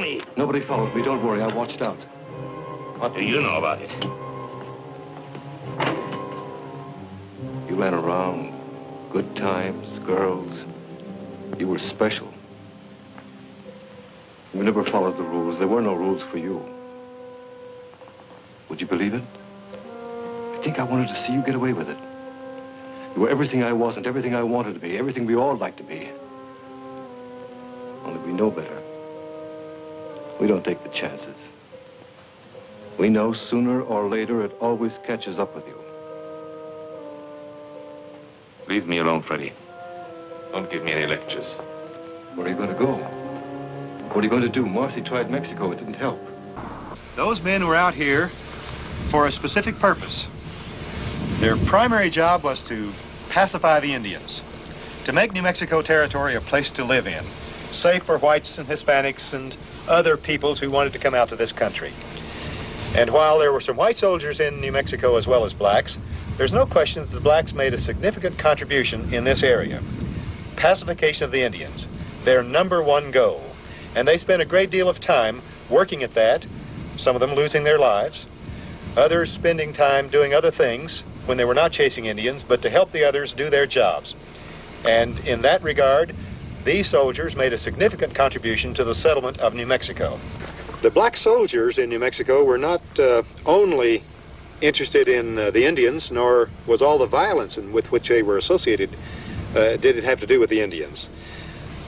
Me. Nobody followed me. Don't worry. I watched out. What do you know about it? You ran around. Good times, girls. You were special. You never followed the rules. There were no rules for you. Would you believe it? I think I wanted to see you get away with it. You were everything I wasn't, everything I wanted to be, everything we all like to be. Only we know better. We don't take the chances. We know sooner or later it always catches up with you. Leave me alone, Freddie. Don't give me any lectures. Where are you going to go? What are you going to do? Marcy tried Mexico. It didn't help. Those men were out here for a specific purpose. Their primary job was to pacify the Indians, to make New Mexico territory a place to live in, safe for whites and Hispanics and other peoples who wanted to come out to this country. And while there were some white soldiers in New Mexico as well as blacks, there's no question that the blacks made a significant contribution in this area. Pacification of the Indians, their #1 goal. And they spent a great deal of time working at that, some of them losing their lives, others spending time doing other things when they were not chasing Indians, but to help the others do their jobs. And in that regard, these soldiers made a significant contribution to the settlement of New Mexico. The black soldiers in New Mexico were not only interested in the Indians, nor was all the violence with which they were associated did it have to do with the Indians.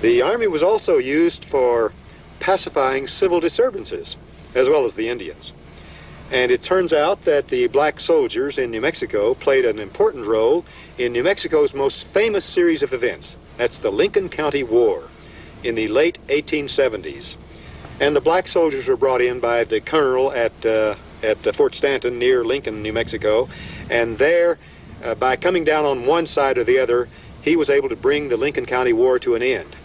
The Army was also used for pacifying civil disturbances, as well as the Indians. And it turns out that the black soldiers in New Mexico played an important role in New Mexico's most famous series of events. That's the Lincoln County War in the late 1870s. And the black soldiers were brought in by the colonel at Fort Stanton near Lincoln, New Mexico. And there, by coming down on one side or the other, he was able to bring the Lincoln County War to an end.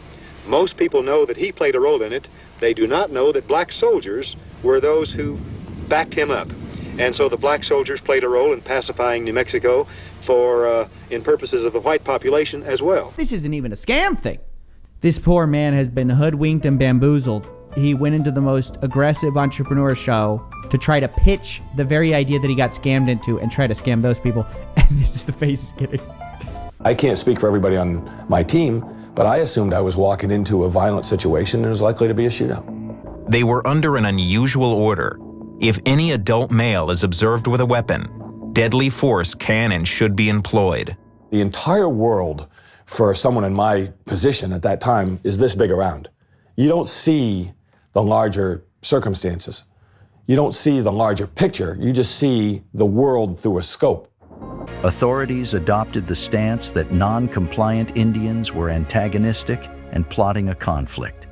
Most people know that he played a role in it. They do not know that black soldiers were those who backed him up. And so the black soldiers played a role in pacifying New Mexico in purposes of the white population as well. This isn't even a scam thing. This poor man has been hoodwinked and bamboozled. He went into the most aggressive entrepreneur show to try to pitch the very idea that he got scammed into and try to scam those people. And this is the face he's getting. I can't speak for everybody on my team, but I assumed I was walking into a violent situation and it was likely to be a shootout. They were under an unusual order. If any adult male is observed with a weapon, deadly force can and should be employed. The entire world for someone in my position at that time is this big around. You don't see the larger circumstances. You don't see the larger picture. You just see the world through a scope. Authorities adopted the stance that non-compliant Indians were antagonistic and plotting a conflict.